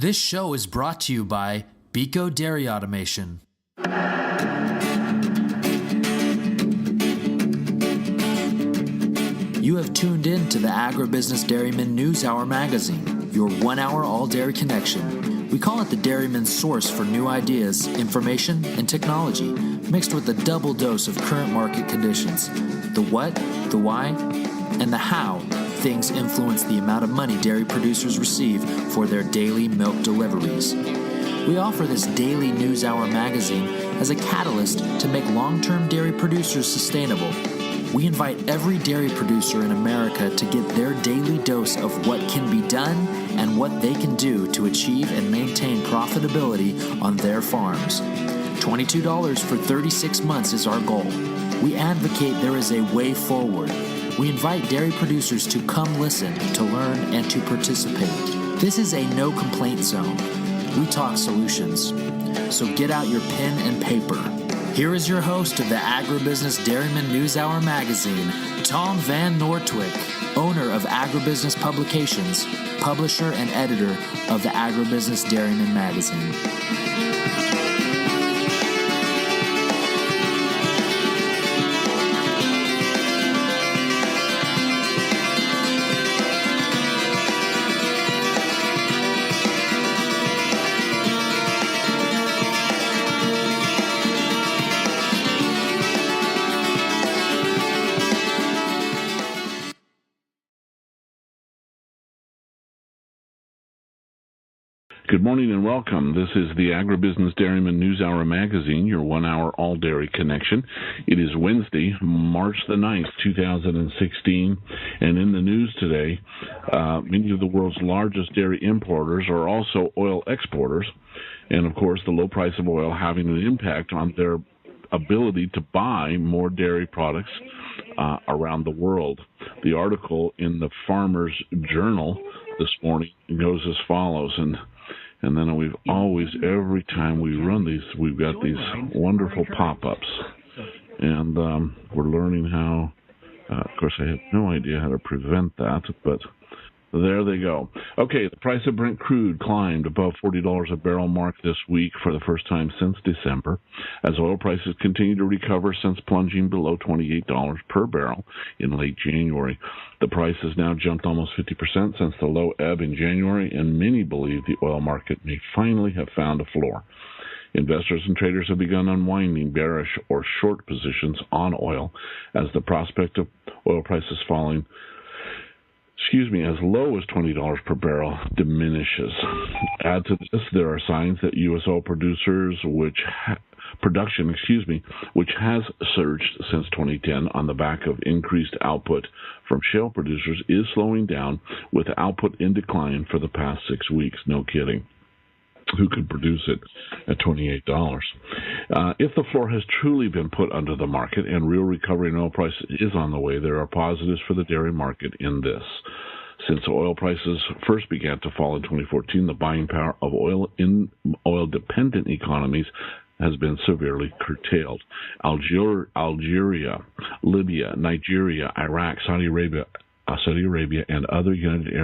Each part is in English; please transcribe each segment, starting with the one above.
This show is brought to you by Beco Dairy Automation. You have tuned in to the Agribusiness Dairyman News Hour magazine, your 1 hour all-dairy connection. We call it the Dairyman's source for new ideas, information, and technology, mixed with a double dose of current market conditions. The what, the why, and the how things influence the amount of money dairy producers receive for their daily milk deliveries. We offer this daily News Hour magazine as a catalyst to make long-term dairy producers sustainable. We invite every dairy producer in America to get their daily dose of what can be done and what they can do to achieve and maintain profitability on their farms. $22 for 36 months is our goal. We advocate there is a way forward. We invite dairy producers to come listen, to learn, and to participate. This is a no complaint zone. We talk solutions. So get out your pen and paper. Here is your host of the Agribusiness Dairyman News Hour magazine, Tom Van Nortwick, owner of Agribusiness Publications, publisher and editor of the Agribusiness Dairyman magazine. Good morning and welcome. This is the Agribusiness Dairyman News Hour magazine, your 1 hour all-dairy connection. It is Wednesday, March the 9th, 2016, and in the news today, many of the world's largest dairy importers are also oil exporters, and of course the low price of oil having an impact on their ability to buy more dairy products around the world. The article in the Farmer's Journal this morning goes as follows, and then we've always, every time we run these, we've got these wonderful pop-ups. And we're learning how, of course, I have no idea how to prevent that, but there they go. Okay, the price of Brent crude climbed above $40 a barrel mark this week for the first time since December, as oil prices continue to recover since plunging below $28 per barrel in late January. The price has now jumped almost 50% since the low ebb in January, and many believe the oil market may finally have found a floor. Investors and traders have begun unwinding bearish or short positions on oil as the prospect of oil prices falling as low as $20 per barrel diminishes. Add to this, there are signs that U.S. oil production, which has surged since 2010 on the back of increased output from shale producers, is slowing down, with output in decline for the past 6 weeks. No kidding. Who could produce it at $28? If the floor has truly been put under the market and real recovery in oil prices is on the way, there are positives for the dairy market in this. Since oil prices first began to fall in 2014, the buying power of oil in oil-dependent economies has been severely curtailed. Algeria, Libya, Nigeria, Iraq, Saudi Arabia, and other United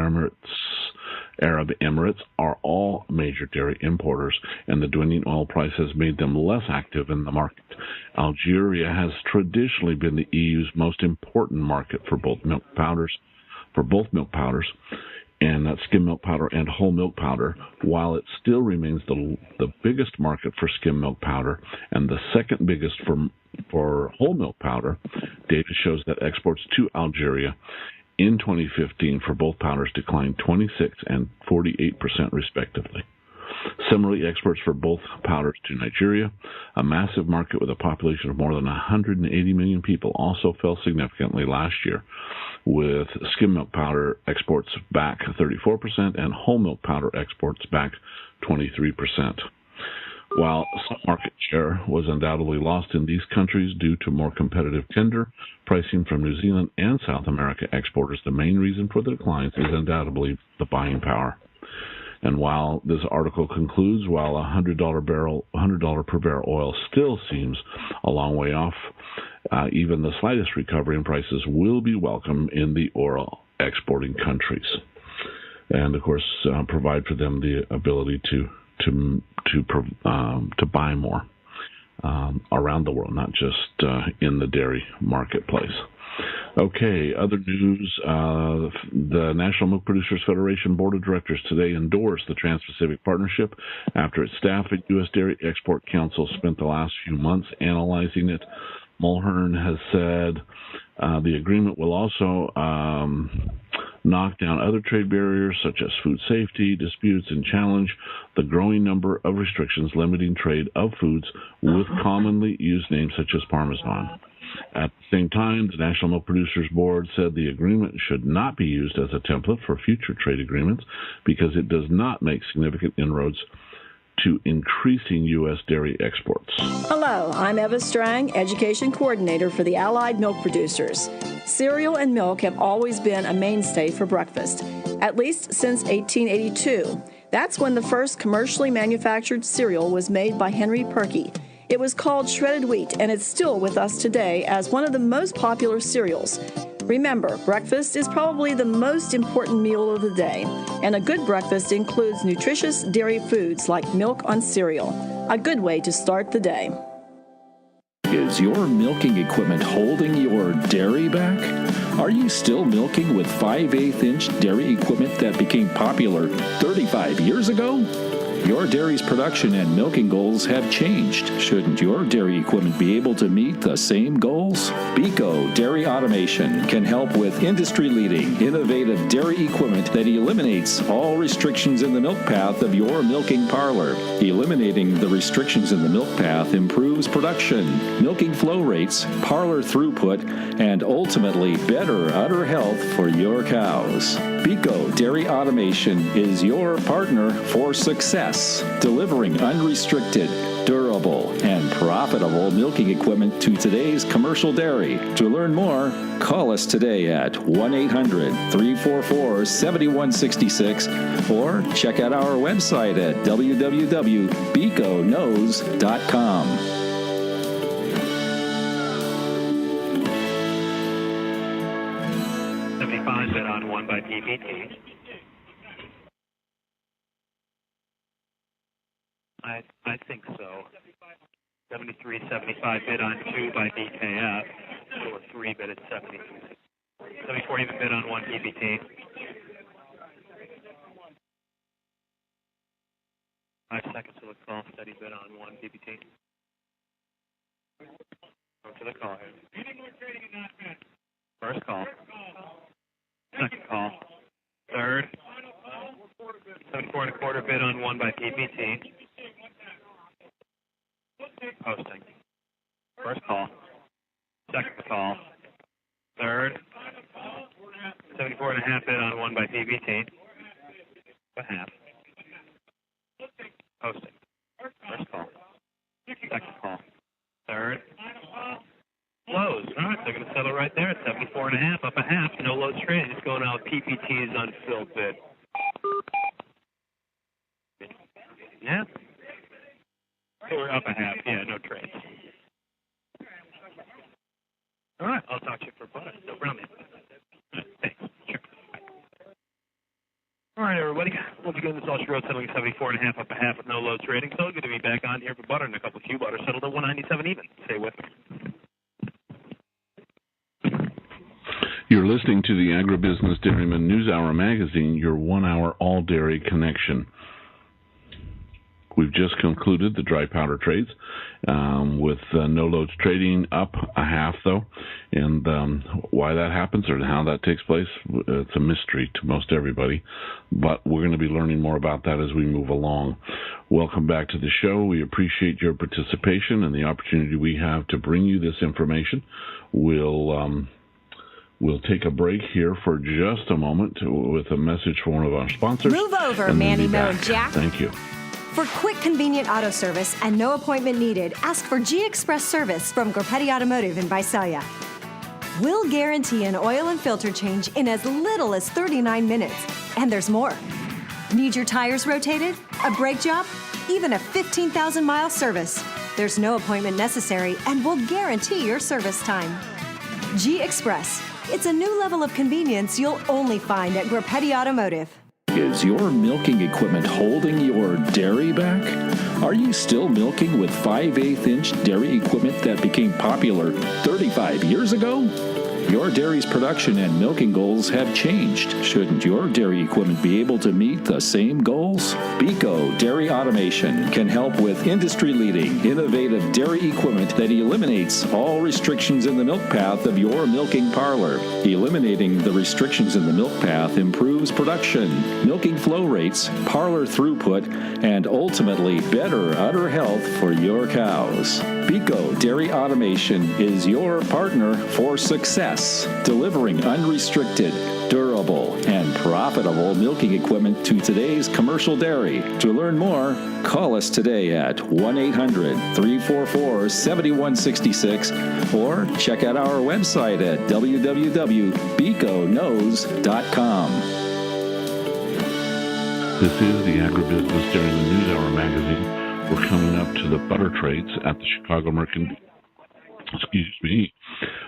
Arab Emirates are all major dairy importers, and the dwindling oil price has made them less active in the market. Algeria has traditionally been the EU's most important market for both milk powders, and that's skim milk powder and whole milk powder, while it still remains the biggest market for skim milk powder and the second biggest for whole milk powder. Data shows that exports to Algeria in 2015 for both powders declined 26 and 48% respectively. Similarly, exports for both powders to Nigeria, a massive market with a population of more than 180 million people, also fell significantly last year, with skim milk powder exports back 34% and whole milk powder exports back 23%. While some market share was undoubtedly lost in these countries due to more competitive tender pricing from New Zealand and South America exporters, the main reason for the declines is undoubtedly the buying power. And while this article concludes, while $100 per barrel oil still seems a long way off, even the slightest recovery in prices will be welcome in the oil exporting countries. and of course provide for them the ability to buy more around the world, not just in the dairy marketplace. Okay, other news. The National Milk Producers Federation Board of Directors today endorsed the Trans-Pacific Partnership after its staff at U.S. Dairy Export Council spent the last few months analyzing it. Mulhern has said the agreement will also knock down other trade barriers such as food safety disputes and challenge the growing number of restrictions limiting trade of foods with commonly used names such as Parmesan. At the same time, the National Milk Producers Board said the agreement should not be used as a template for future trade agreements because it does not make significant inroads to increasing U.S. dairy exports. Hello, I'm Eva Strang, Education Coordinator for the Allied Milk Producers. Cereal and milk have always been a mainstay for breakfast, at least since 1882. That's when the first commercially manufactured cereal was made by Henry Perky. It was called shredded wheat, and it's still with us today as one of the most popular cereals. Remember, breakfast is probably the most important meal of the day, and a good breakfast includes nutritious dairy foods like milk on cereal. A good way to start the day. Is your milking equipment holding your dairy back? Are you still milking with 5/8-inch dairy equipment that became popular 35 years ago? Your dairy's production and milking goals have changed. Shouldn't your dairy equipment be able to meet the same goals? Beco Dairy Automation can help with industry-leading, innovative dairy equipment that eliminates all restrictions in the milk path of your milking parlor. Eliminating the restrictions in the milk path improves production, milking flow rates, parlor throughput, and ultimately better udder health for your cows. Beco Dairy Automation is your partner for success, delivering unrestricted, durable, and profitable milking equipment to today's commercial dairy. To learn more, call us today at 1-800-344-7166 or check out our website at www.becoKnows.com. Bet on one by PPT. I think so. 73.75 bid on 2 by DKF, or 3 bid at 70. 74 even bid on 1 PPT. 5 seconds to the call, steady bid on 1 PPT. Go to the call here. First call. Second call. Third. 74.25 bid on 1 by PPT. Posting. First call. Second call. Third. 74.5 bid on 1 by PPT. A half. Posting. First call. Second call. Third. Lows. All right, they're going to settle right there at 74.5, up a half. No lows trading. It's going out. PPT is unfilled bid. Yeah. So we're up a half. Yeah, no trades. All right, I'll talk to you for butter. No problem. Thanks. Sure. All right, everybody. We'll begin this Ultra Road settling 74.5, up a half with no low trading. So good to be back on here for butter and a couple of Q butter settled at 197 even. Stay with me. You're listening to the Agribusiness Dairyman News Hour magazine, your 1 hour all dairy connection. We've just concluded the dry powder trades with no loads trading up a half, though. And why that happens or how that takes place, it's a mystery to most everybody. But we're going to be learning more about that as we move along. Welcome back to the show. We appreciate your participation and the opportunity we have to bring you this information. We'll take a break here for just a moment with a message from one of our sponsors. Move over, Manny Mo and Jack. Thank you. For quick, convenient auto service and no appointment needed, ask for G Express service from Gorpetti Automotive in Visalia. We'll guarantee an oil and filter change in as little as 39 minutes. And there's more. Need your tires rotated? A brake job? Even a 15,000-mile service? There's no appointment necessary, and we'll guarantee your service time. G Express. It's a new level of convenience you'll only find at Gorpetti Automotive. Is your milking equipment holding your dairy back? Are you still milking with 5/8-inch dairy equipment that became popular 35 years ago? Your dairy's production and milking goals have changed. Shouldn't your dairy equipment be able to meet the same goals? Beco Dairy Automation can help with industry-leading, innovative dairy equipment that eliminates all restrictions in the milk path of your milking parlor. Eliminating the restrictions in the milk path improves production, milking flow rates, parlor throughput, and ultimately better udder health for your cows. Beco Dairy Automation is your partner for success, delivering unrestricted, durable, and profitable milking equipment to today's commercial dairy. To learn more, call us today at 1-800-344-7166 or check out our website at www.becoKnows.com. This is the Agribusiness Dairyman News Hour magazine. We're coming up to the butter trades at the Chicago Mercantile.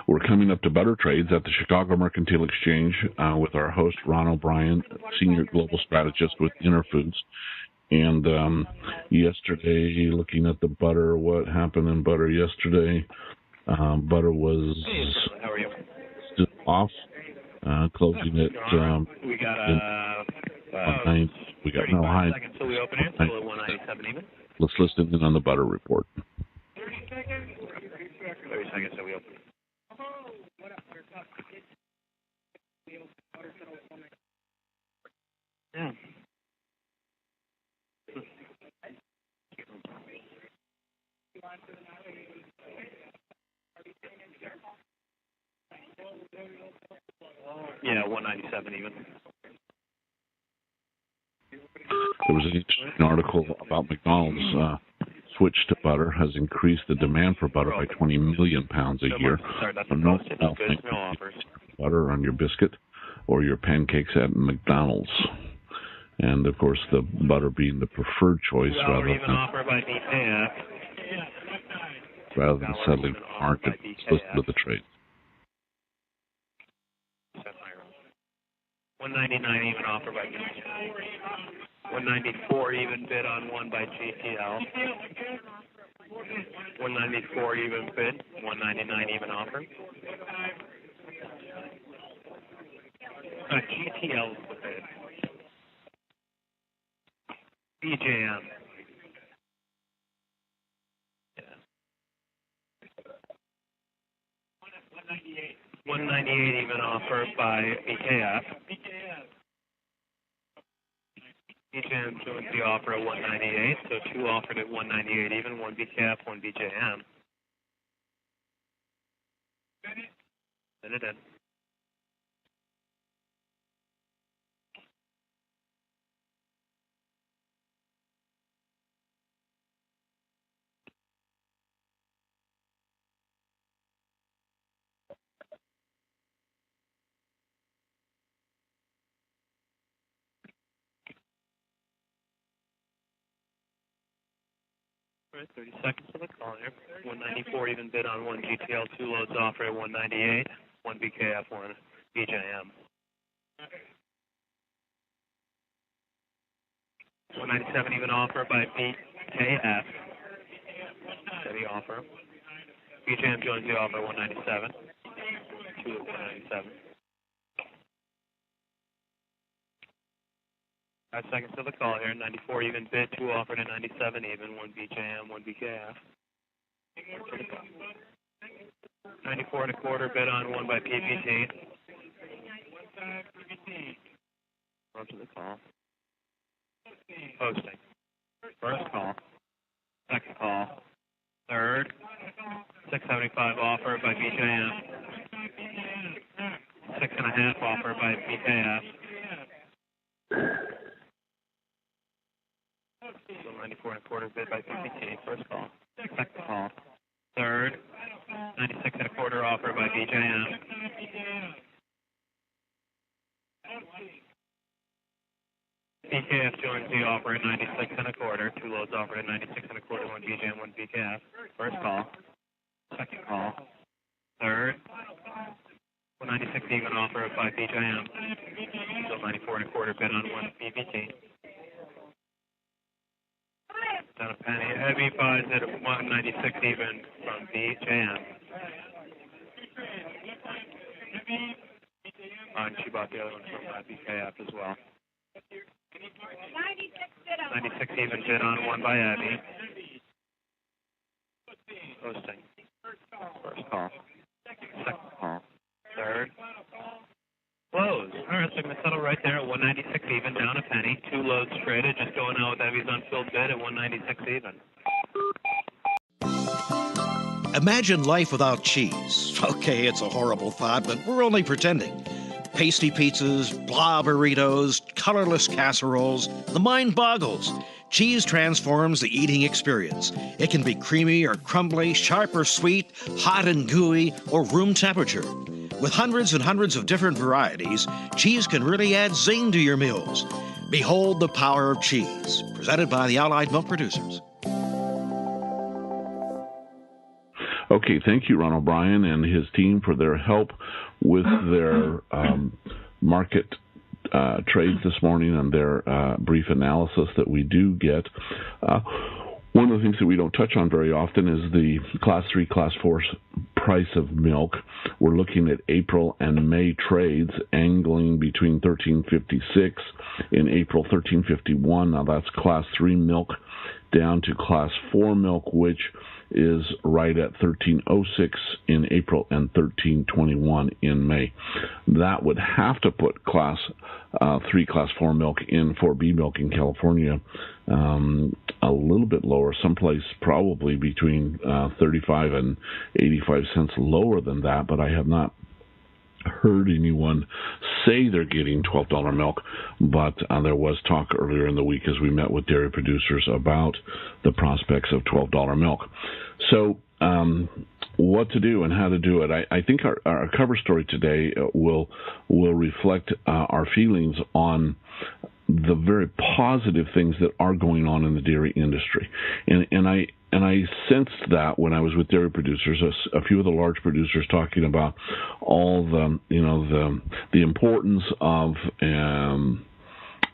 We're coming up to butter trades at the Chicago Mercantile Exchange with our host Ron O'Brien, Senior Global Strategist with Interfoods. And yesterday, looking at the butter, what happened in butter yesterday? Butter was still off, closing at we got we got no high. seconds till we open it, so 197 even. Let's listen in on the butter report. 30 seconds till we open it. Yeah. Yeah, 197 even. There was an interesting article about McDonald's switch to butter has increased the demand for butter by 20 million pounds a year. No butter on your biscuit or your pancakes at McDonald's. And, of course, the butter being the preferred choice rather than settling for market listed with the trade. 199 even offer by GTL. 194 even bid on one by GTL. 194 even bid. 199 even offer. GTL is the bid. BJM. Yeah. 198 even offer by BKF. BJM joins the offer at 198, so two offered at 198 even, one BKF, one BJM. Then it in. All right, 30 seconds to the call here. 194 even bid on one GTL, two loads offer at 198, one BKF, one BJM. 197 even offer by BKF. Steady offer. BJM joins the offer at 197. Two at 197. 5 seconds to the call here. 94 even bid, two offered at 97 even, one BJM, one BKF. 94 and a quarter bid on one by PPT. On to the call. Posting. First call. Second call. Third. 675 offer by BJM. 6.5 offer by BKF. So 94 and a quarter bid by PPT. First call. Second call. Third. 96 and a quarter offer by BJM. BKF joins the offer at 96 and a quarter. Two loads offered at 96 and a quarter. One BJM, one BKF. First call. Second call. Third. 196 even offer of 5 BJM. So 94 1/4 bid on 1 PPT. Down a penny. Heavy buys at 196 even from BJM. And she bought the other one from BKF as well. 96 even bid on 1 by Abby. Posting. First call. Second call. Third. Close. All right, so I'm going to settle right there at 196 even, down a penny. 2 loads traded, just going out with Abby's unfilled bid at 196 even. Imagine life without cheese. Okay, it's a horrible thought, but we're only pretending. Pasty pizzas, blah burritos, colorless casseroles, the mind boggles. Cheese transforms the eating experience. It can be creamy or crumbly, sharp or sweet, hot and gooey, or room temperature. With hundreds and hundreds of different varieties, cheese can really add zing to your meals. Behold the power of cheese, presented by the Allied Milk Producers. Okay, thank you, Ron O'Brien and his team, for their help with their market trades this morning and their brief analysis that we do get. One of the things that we don't touch on very often is the Class 3, Class 4 price of milk. We're looking at April and May trades angling between $13.56 in April, $13.51. Now that's Class 3 milk down to Class 4 milk, which is right at $13.06 in April and $13.21 in May. That would have to put Class 3, Class 4 milk in 4B milk in California a little bit lower, someplace probably between 35 and 85 cents lower than that, but I have not heard anyone say they're getting $12 milk, but there was talk earlier in the week as we met with dairy producers about the prospects of $12 milk. So what to do and how to do it. I think our cover story today will reflect our feelings on the very positive things that are going on in the dairy industry. And I sensed that when I was with dairy producers, a few of the large producers talking about all the importance of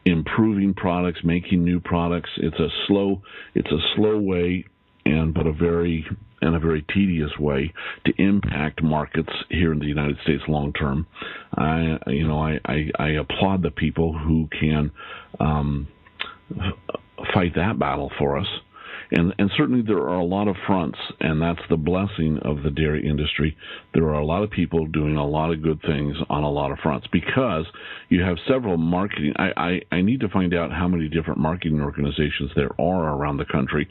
improving products, making new products. It's a slow way, but a very tedious way to impact markets here in the United States long term. I applaud the people who can fight that battle for us. And certainly there are a lot of fronts, and that's the blessing of the dairy industry. There are a lot of people doing a lot of good things on a lot of fronts because you have several marketing. I need to find out how many different marketing organizations there are around the country.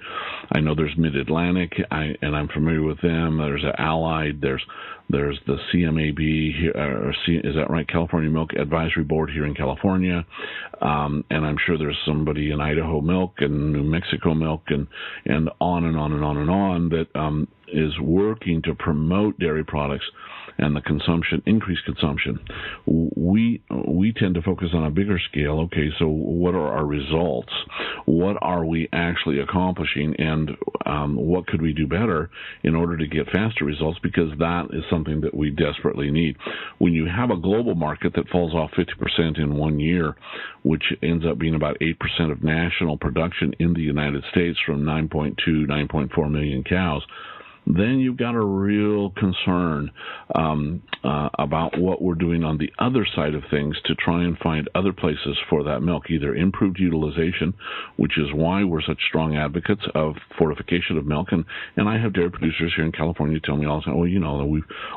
I know there's Mid-Atlantic, and I'm familiar with them. There's Allied. There's the CMAB here, is that right? California Milk Advisory Board here in California, and I'm sure there's somebody in Idaho Milk and New Mexico Milk and on and on and on and on that is working to promote dairy products and the consumption, increased consumption. We tend to focus on a bigger scale. Okay, so what are our results? What are we actually accomplishing? And what could we do better in order to get faster results? Because that is something that we desperately need. When you have a global market that falls off 50% in 1 year, which ends up being about 8% of national production in the United States from 9.4 million cows, then you've got a real concern about what we're doing on the other side of things to try and find other places for that milk, either improved utilization, which is why we're such strong advocates of fortification of milk. And I have dairy producers here in California tell me all the time, well,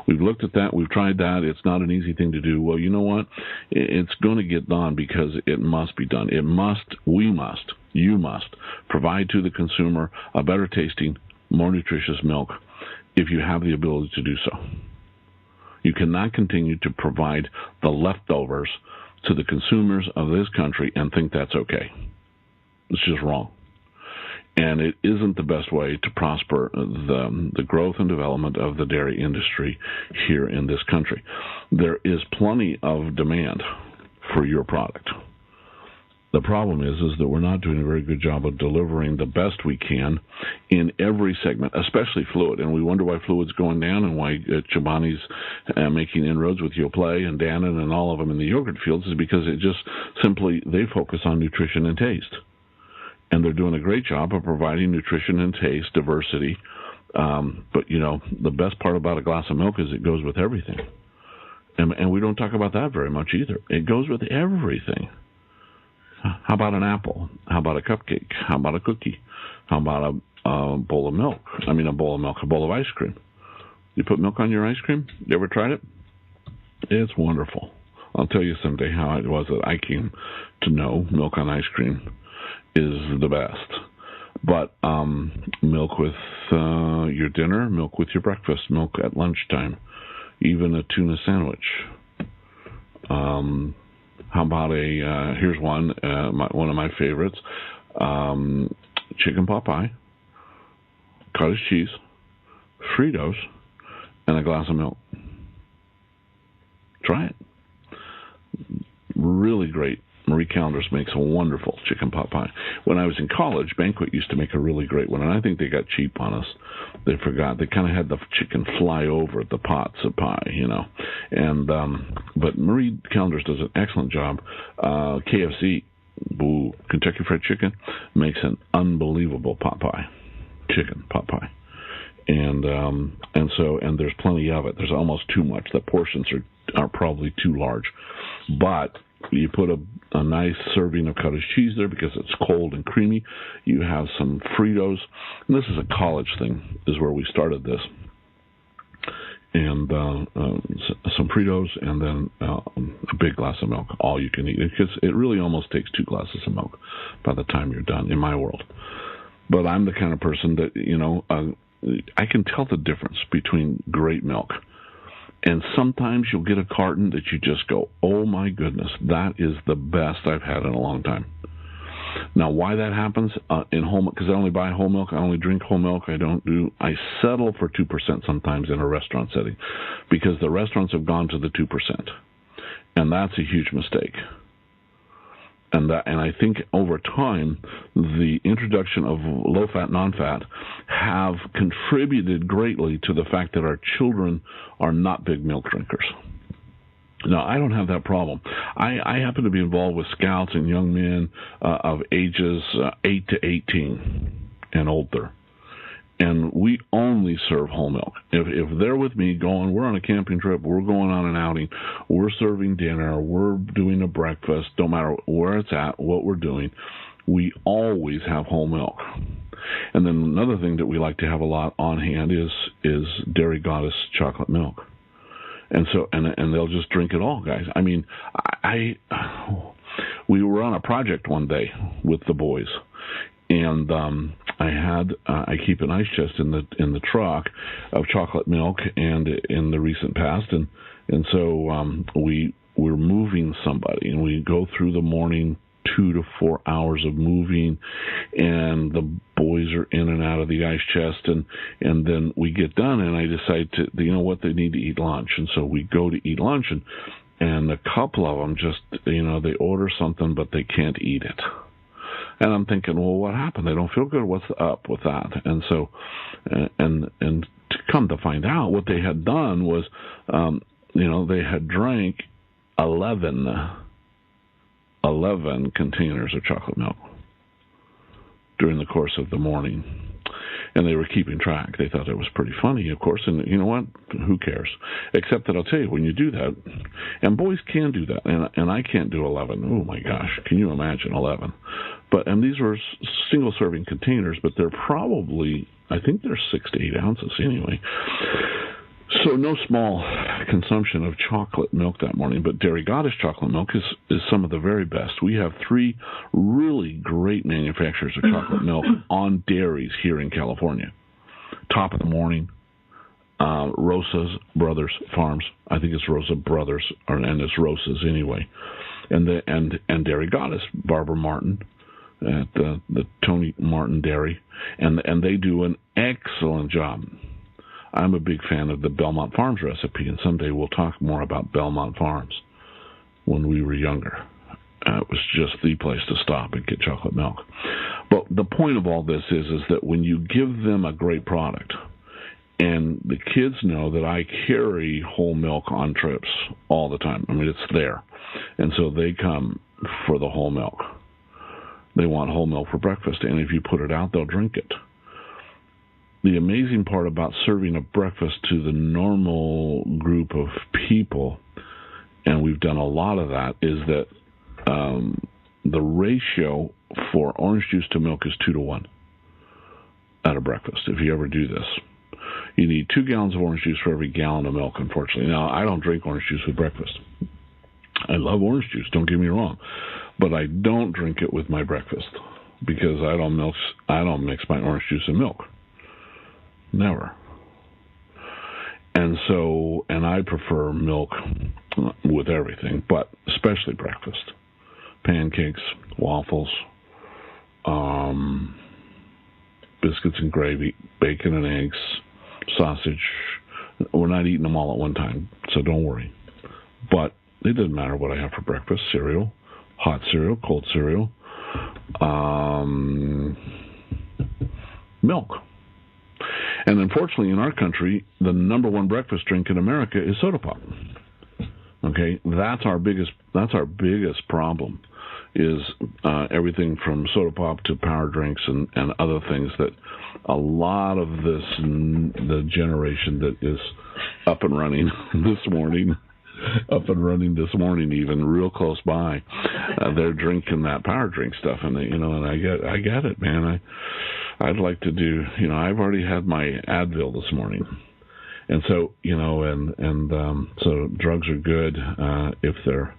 we've looked at that, we've tried that, it's not an easy thing to do. Well, you know what? It's going to get done because it must be done. You must provide to the consumer a better tasting, more nutritious milk if you have the ability to do so. You cannot continue to provide the leftovers to the consumers of this country and think that's okay. It's just wrong. And it isn't the best way to prosper the growth and development of the dairy industry here in this country. There is plenty of demand for your product. The problem is that we're not doing a very good job of delivering the best we can in every segment, especially fluid. And we wonder why fluid's going down and why Chobani's making inroads with Yoplait and Dannon and all of them in the yogurt fields is because it just simply, they focus on nutrition and taste. And they're doing a great job of providing nutrition and taste, diversity. But, the best part about a glass of milk is it goes with everything. And we don't talk about that very much either. It goes with everything. How about an apple? How about a cupcake? How about a cookie? How about a bowl of milk? A bowl of ice cream. You put milk on your ice cream? You ever tried it? It's wonderful. I'll tell you someday how it was that I came to know milk on ice cream is the best. But milk with your dinner, milk with your breakfast, milk at lunchtime, even a tuna sandwich. How about here's one of my favorites, chicken pot pie, cottage cheese, Fritos, and a glass of milk. Try it. Really great. Marie Callender's makes a wonderful chicken pot pie. When I was in college, Banquet used to make a really great one, and I think they got cheap on us. They forgot. They kind of had the chicken fly over the pots of pie, And but Marie Callender's does an excellent job. KFC, Kentucky Fried Chicken, makes an unbelievable pot pie, chicken pot pie. And there's plenty of it. There's almost too much. The portions are probably too large, but you put a nice serving of cottage cheese there because it's cold and creamy. You have some Fritos. And this is a college thing, is where we started this. And some Fritos and then a big glass of milk, all you can eat. Because it really almost takes 2 glasses of milk by the time you're done, in my world. But I'm the kind of person that, I can tell the difference between great milk. And sometimes you'll get a carton that you just go, oh my goodness, that is the best I've had in a long time. Now, why that happens in whole milk, because I only buy whole milk, I only drink whole milk, I settle for 2% sometimes in a restaurant setting, because the restaurants have gone to the 2%. And that's a huge mistake. And I think over time, the introduction of low-fat, non-fat have contributed greatly to the fact that our children are not big milk drinkers. Now, I don't have that problem. I happen to be involved with scouts and young men of ages 8 to 18 and older. And we only serve whole milk. If they're with me we're on a camping trip, we're going on an outing, we're serving dinner, we're doing a breakfast, don't matter where it's at, what we're doing, we always have whole milk. And then another thing that we like to have a lot on hand is Dairy Goddess chocolate milk. And so, and they'll just drink it all, guys. We were on a project one day with the boys, and I keep an ice chest in the truck of chocolate milk, and in the recent past, and so we're moving somebody, and we go through the morning 2 to 4 hours of moving, and the boys are in and out of the ice chest, and then we get done, and I decide they need to eat lunch, and so we go to eat lunch, and a couple of them just they order something but they can't eat it. And I'm thinking, well, what happened? They don't feel good. What's up with that? And so, and to come to find out, what they had done was, they had drank 11 containers of chocolate milk during the course of the morning. And they were keeping track. They thought it was pretty funny, of course. And you know what? Who cares? Except that I'll tell you, when you do that, and boys can do that, and I can't do 11. Oh, my gosh. Can you imagine 11? And these were single-serving containers, but they're probably, I think they're 6 to 8 ounces anyway. So no small consumption of chocolate milk that morning, but Dairy Goddess chocolate milk is some of the very best. We have 3 really great manufacturers of chocolate milk on dairies here in California. Top of the Morning, Rosa's Brothers Farms. I think it's Rosa Brothers, and it's Rosa's anyway. And Dairy Goddess, Barbara Martin at the Tony Martin Dairy, and they do an excellent job. I'm a big fan of the Belmont Farms recipe, and someday we'll talk more about Belmont Farms when we were younger. It was just the place to stop and get chocolate milk. But the point of all this is that when you give them a great product, and the kids know that I carry whole milk on trips all the time. I mean, it's there. And so they come for the whole milk. They want whole milk for breakfast, and if you put it out, they'll drink it. The amazing part about serving a breakfast to the normal group of people, and we've done a lot of that, is that the ratio for orange juice to milk is 2-to-1 at a breakfast, if you ever do this. You need 2 gallons of orange juice for every gallon of milk, unfortunately. Now, I don't drink orange juice with breakfast. I love orange juice, don't get me wrong, but I don't drink it with my breakfast because I don't mix my orange juice and milk. Never. And I prefer milk with everything, but especially breakfast. Pancakes, waffles, biscuits and gravy, bacon and eggs, sausage. We're not eating them all at one time, so don't worry. But it doesn't matter what I have for breakfast. Cereal, hot cereal, cold cereal, milk. And unfortunately, in our country, the number one breakfast drink in America is soda pop. Okay, that's our biggest problem, is everything from soda pop to power drinks and other things that a lot of the generation that is up and running this morning even real close by, they're drinking that power drink stuff, and and I get it, man. I'd like to do, I've already had my Advil this morning. And so, so drugs are good if they're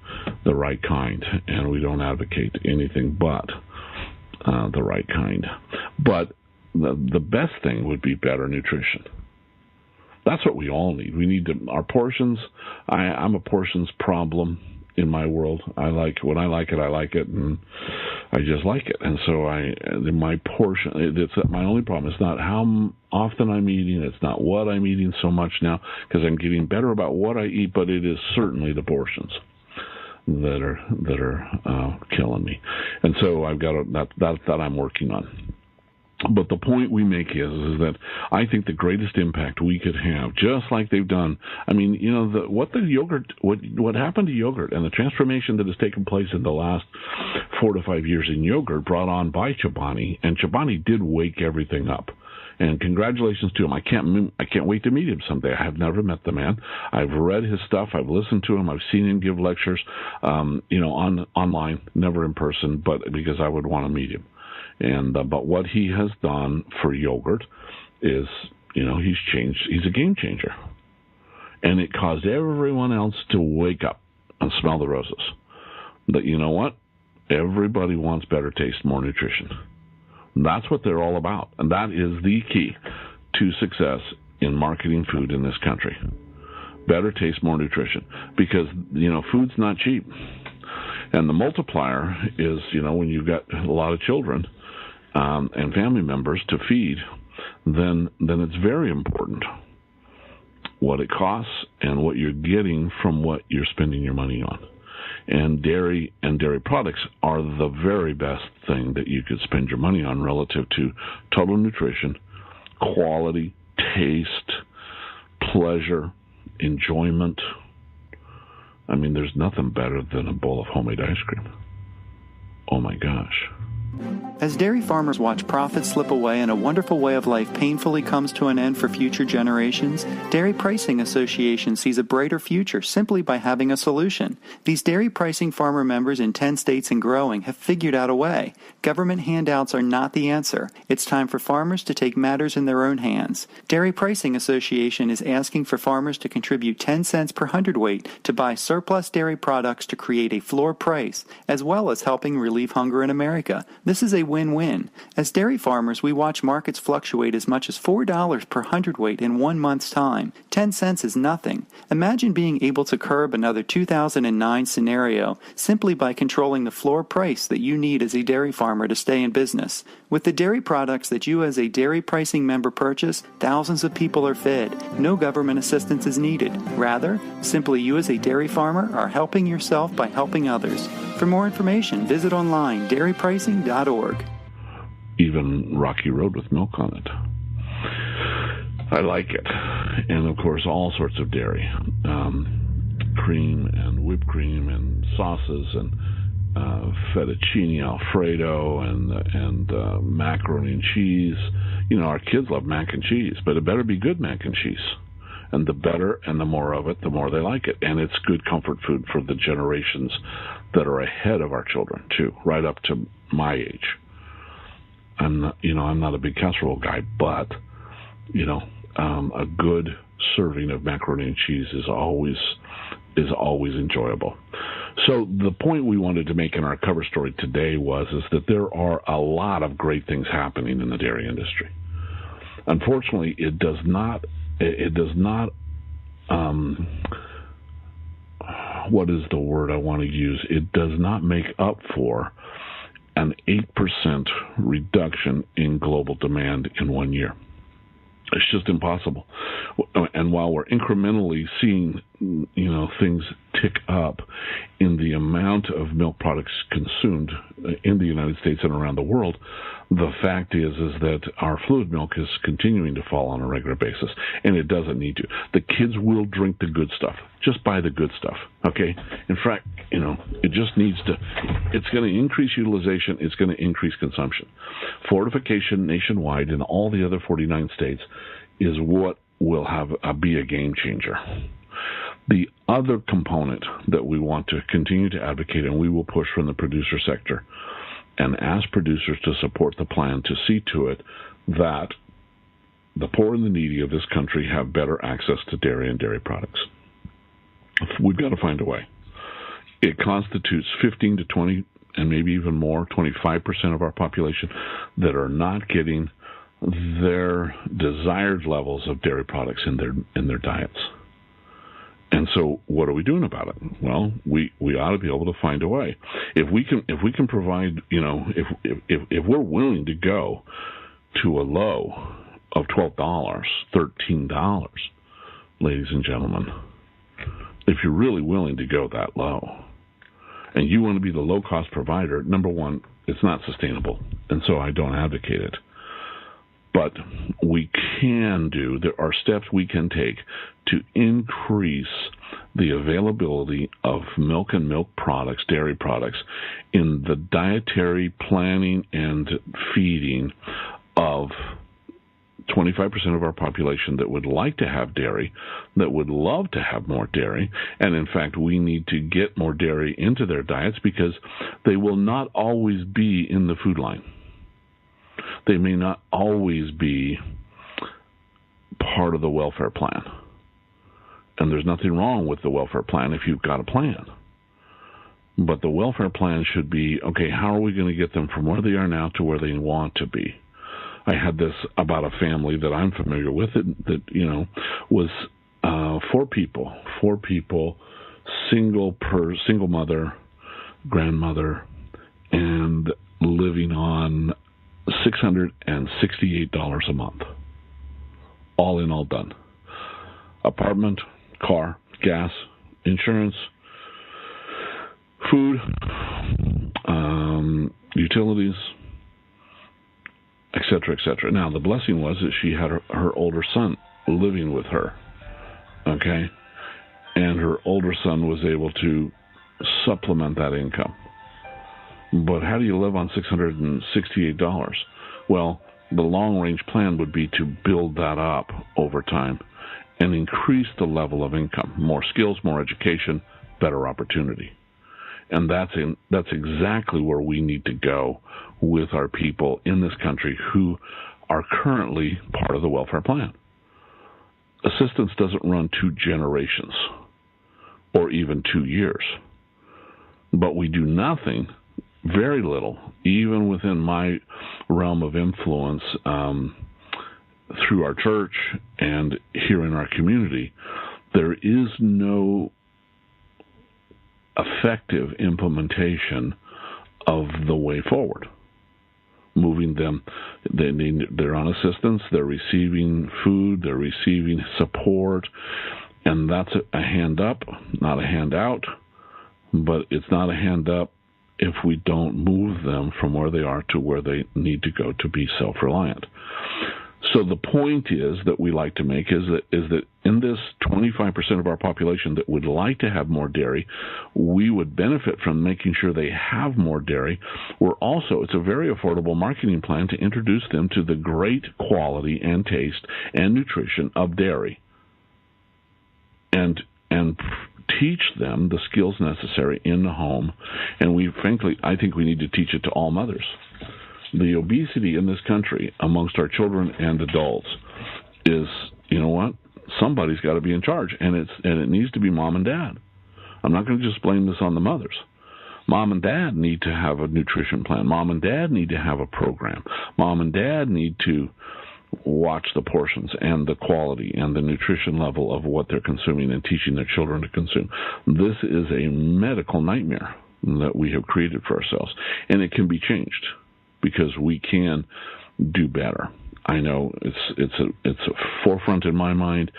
the right kind, and we don't advocate anything but the right kind. But the best thing would be better nutrition. That's what we all need. We need our portions. I'm a portions problem in my world. When I like it, and I just like it. And so my portion, it's my only problem. It's not how often I'm eating. It's not what I'm eating so much now, because I'm getting better about what I eat, but it is certainly the portions that are killing me. And so I've got that I'm working on. But the point we make is that I think the greatest impact we could have, just like they've done. I mean, what happened to yogurt and the transformation that has taken place in the last 4 to 5 years in yogurt, brought on by Chobani, and Chobani did wake everything up. And congratulations to him. I can't wait to meet him someday. I have never met the man. I've read his stuff. I've listened to him. I've seen him give lectures, online, never in person, but because I would want to meet him. And but what he has done for yogurt is, he's changed. He's a game changer, and it caused everyone else to wake up and smell the roses. But you know what? Everybody wants better taste, more nutrition. That's what they're all about, and that is the key to success in marketing food in this country. Better taste, more nutrition, because food's not cheap, and the multiplier is when you've got a lot of children and family members to feed, then it's very important what it costs and what you're getting from what you're spending your money on. And dairy and dairy products are the very best thing that you could spend your money on relative to total nutrition, quality, taste, pleasure, enjoyment. I mean, there's nothing better than a bowl of homemade ice cream. Oh my gosh. As dairy farmers watch profits slip away and a wonderful way of life painfully comes to an end for future generations, Dairy Pricing Association sees a brighter future simply by having a solution. These dairy pricing farmer members in 10 states and growing have figured out a way. Government handouts are not the answer. It's time for farmers to take matters in their own hands. Dairy Pricing Association is asking for farmers to contribute 10 cents per hundredweight to buy surplus dairy products to create a floor price, as well as helping relieve hunger in America. This is a win-win. As dairy farmers, we watch markets fluctuate as much as $4 per hundredweight in 1 month's time. 10 cents is nothing. Imagine being able to curb another 2009 scenario simply by controlling the floor price that you need as a dairy farmer to stay in business. With the dairy products that you as a dairy pricing member purchase, thousands of people are fed. No government assistance is needed. Rather, simply you as a dairy farmer are helping yourself by helping others. For more information, visit online dairypricing.org. Even Rocky Road with milk on it. I like it. And of course, all sorts of dairy. Cream and whipped cream and sauces and fettuccine Alfredo and macaroni and cheese. You know, our kids love mac and cheese, but it better be good mac and cheese. And the better and the more of it, the more they like it. And it's good comfort food for the generations that are ahead of our children, too, right up to my age. I'm not a big casserole guy, but, a good serving of macaroni and cheese is always enjoyable. So the point we wanted to make in our cover story today is that there are a lot of great things happening in the dairy industry. Unfortunately, it does not, what is the word I want to use? It does not make up for an 8% reduction in global demand in 1 year. It's just impossible. And while we're incrementally seeing, things tick up in the amount of milk products consumed in the United States and around the world, the fact is that our fluid milk is continuing to fall on a regular basis, and it doesn't need to. The kids will drink the good stuff. Just buy the good stuff, okay? In fact, it just needs to, it's going to increase utilization, it's going to increase consumption. Fortification nationwide in all the other 49 states is what will be a game changer. The other component that we want to continue to advocate, and we will push from the producer sector, and ask producers to support the plan to see to it that the poor and the needy of this country have better access to dairy and dairy products. We've got to find a way. It constitutes 15 to 20, and maybe even more, 25% of our population that are not getting their desired levels of dairy products in their diets. And so, what are we doing about it? Well, we ought to be able to find a way. If we can provide, if we're willing to go to a low of $12, $13, ladies and gentlemen, if you're really willing to go that low, and you want to be the low-cost provider, number one, it's not sustainable, and so I don't advocate it. But there are steps we can take to increase the availability of milk and milk products, dairy products, in the dietary planning and feeding of 25% of our population that would like to have dairy, that would love to have more dairy, and in fact we need to get more dairy into their diets because they will not always be in the food line. They may not always be part of the welfare plan. And there's nothing wrong with the welfare plan if you've got a plan. But the welfare plan should be, okay, how are we going to get them from where they are now to where they want to be? I had this about a family that I'm familiar with that was four people, single mother, grandmother, and living on $668 a month. All in, all done. Apartment, car, gas, insurance, food, utilities, etc., etc. Now, the blessing was that she had her older son living with her, okay? And her older son was able to supplement that income. But how do you live on $668? Well, the long-range plan would be to build that up over time and increase the level of income. More skills, more education, better opportunity. And that's exactly where we need to go with our people in this country who are currently part of the welfare plan. Assistance doesn't run 2 generations or even 2 years. But we do nothing very little, even within my realm of influence, through our church and here in our community, there is no effective implementation of the way forward. Moving them, they're on assistance, they're receiving food, they're receiving support, and that's a hand up, not a hand out, but it's not a hand up if we don't move them from where they are to where they need to go to be self-reliant. So the point is that we like to make is that in this 25% of our population that would like to have more dairy, we would benefit from making sure they have more dairy. It's a very affordable marketing plan to introduce them to the great quality and taste and nutrition of dairy, and teach them the skills necessary in the home. And I think we need to teach it to all mothers. The obesity in this country amongst our children and adults is, you know what? Somebody's got to be in charge, and it needs to be mom and dad. I'm not going to just blame this on the mothers. Mom and dad need to have a nutrition plan. Mom and dad need to have a program. Mom and dad need to watch the portions and the quality and the nutrition level of what they're consuming and teaching their children to consume. This is a medical nightmare that we have created for ourselves, and it can be changed, because we can do better. I know it's a forefront in my mind.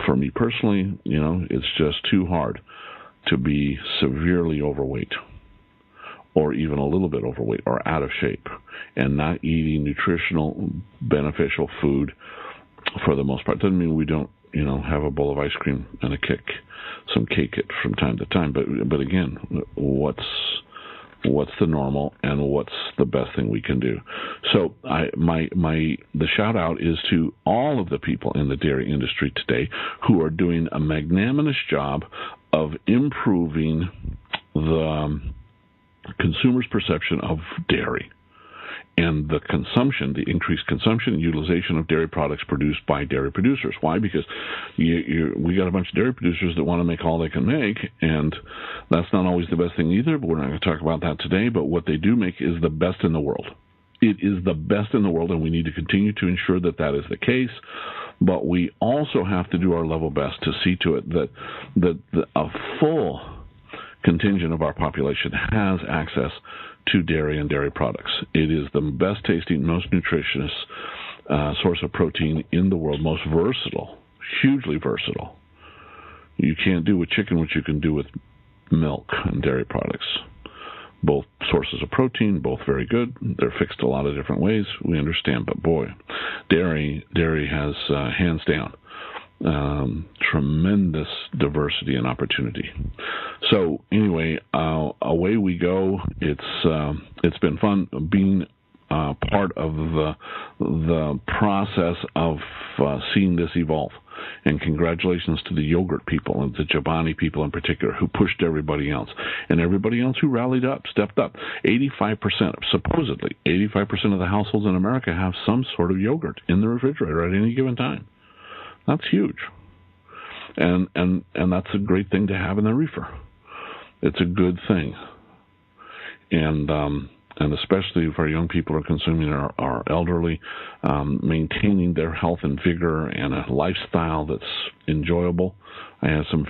For me personally, it's just too hard to be severely overweight, or even a little bit overweight, or out of shape, and not eating nutritional, beneficial food for the most part. Doesn't mean we don't, have a bowl of ice cream and some cake from time to time. But again, what's the normal, and what's the best thing we can do? So the shout out is to all of the people in the dairy industry today who are doing a magnanimous job of improving the consumer's perception of dairy and the increased consumption and utilization of dairy products produced by dairy producers. Why? Because we got a bunch of dairy producers that want to make all they can make, and that's not always the best thing either, but we're not going to talk about that today. But what they do make is the best in the world. It is the best in the world, and we need to continue to ensure that that is the case. But we also have to do our level best to see to it that a full contingent of our population has access to dairy and dairy products. It is the best tasting, most nutritious source of protein in the world, most versatile, hugely versatile. You can't do with chicken what you can do with milk and dairy products. Both sources of protein, both very good. They're fixed a lot of different ways, we understand, but boy, dairy has, hands down, tremendous diversity and opportunity. So anyway, away we go. It's been fun being part of the process of seeing this evolve. And congratulations to the yogurt people and the Chobani people in particular who pushed everybody else. And everybody else who rallied up, stepped up. 85% of the households in America have some sort of yogurt in the refrigerator at any given time. That's huge. And that's a great thing to have in the reefer. It's a good thing. And especially if our young people are consuming our elderly, maintaining their health and vigor and a lifestyle that's enjoyable. I have some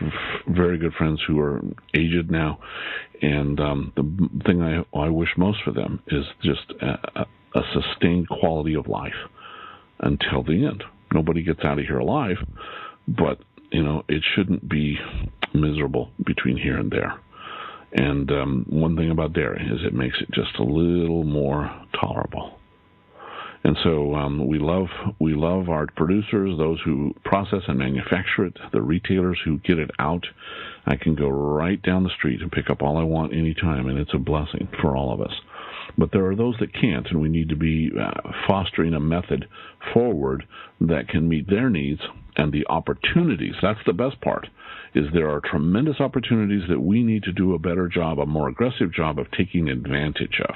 very good friends who are aged now, and the thing I wish most for them is just a sustained quality of life until the end. Nobody gets out of here alive, but, it shouldn't be miserable between here and there. And one thing about dairy is it makes it just a little more tolerable. And so we love our producers, those who process and manufacture it, the retailers who get it out. I can go right down the street and pick up all I want anytime, and it's a blessing for all of us. But there are those that can't, and we need to be fostering a method forward that can meet their needs and the opportunities. That's the best part, is there are tremendous opportunities that we need to do a better job, a more aggressive job of taking advantage of.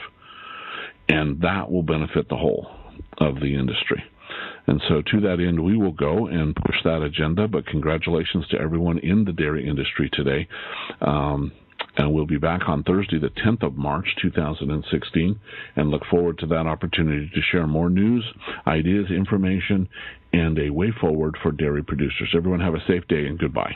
And that will benefit the whole of the industry. And so to that end, we will go and push that agenda. But congratulations to everyone in the dairy industry today. And we'll be back on Thursday, the 10th of March, 2016, and look forward to that opportunity to share more news, ideas, information, and a way forward for dairy producers. Everyone have a safe day and goodbye.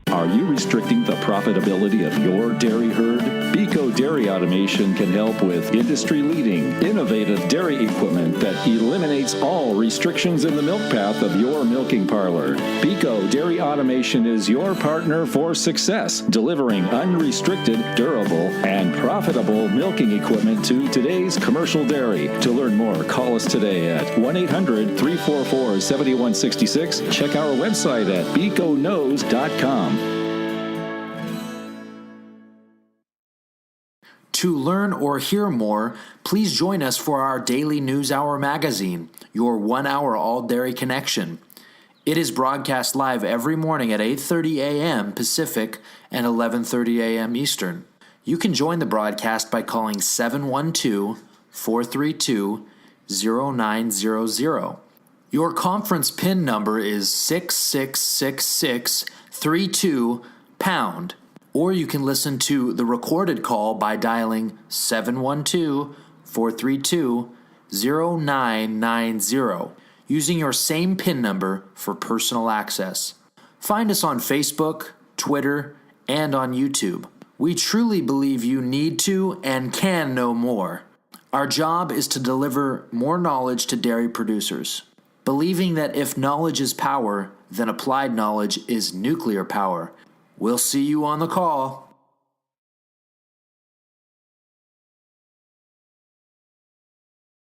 Are you restricting the profitability of your dairy herd? Beco Dairy Automation can help with industry-leading, innovative dairy equipment that eliminates all restrictions in the milk path of your milking parlor. Beco Dairy Automation is your partner for success, delivering unrestricted, durable, and profitable milking equipment to today's commercial dairy. To learn more, call us today at 1-800-344-7166. Check our website at becoKnows.com. To learn or hear more, please join us for our daily News Hour magazine, your 1 hour all dairy connection. It is broadcast live every morning at 8:30 a.m. Pacific and 11:30 a.m. Eastern. You can join the broadcast by calling 712-432-0900. Your conference PIN number is 666632#. Or you can listen to the recorded call by dialing 712-432-0990, using your same PIN number for personal access. Find us on Facebook, Twitter, and on YouTube. We truly believe you need to and can know more. Our job is to deliver more knowledge to dairy producers, believing that if knowledge is power, then applied knowledge is nuclear power. We'll see you on the call.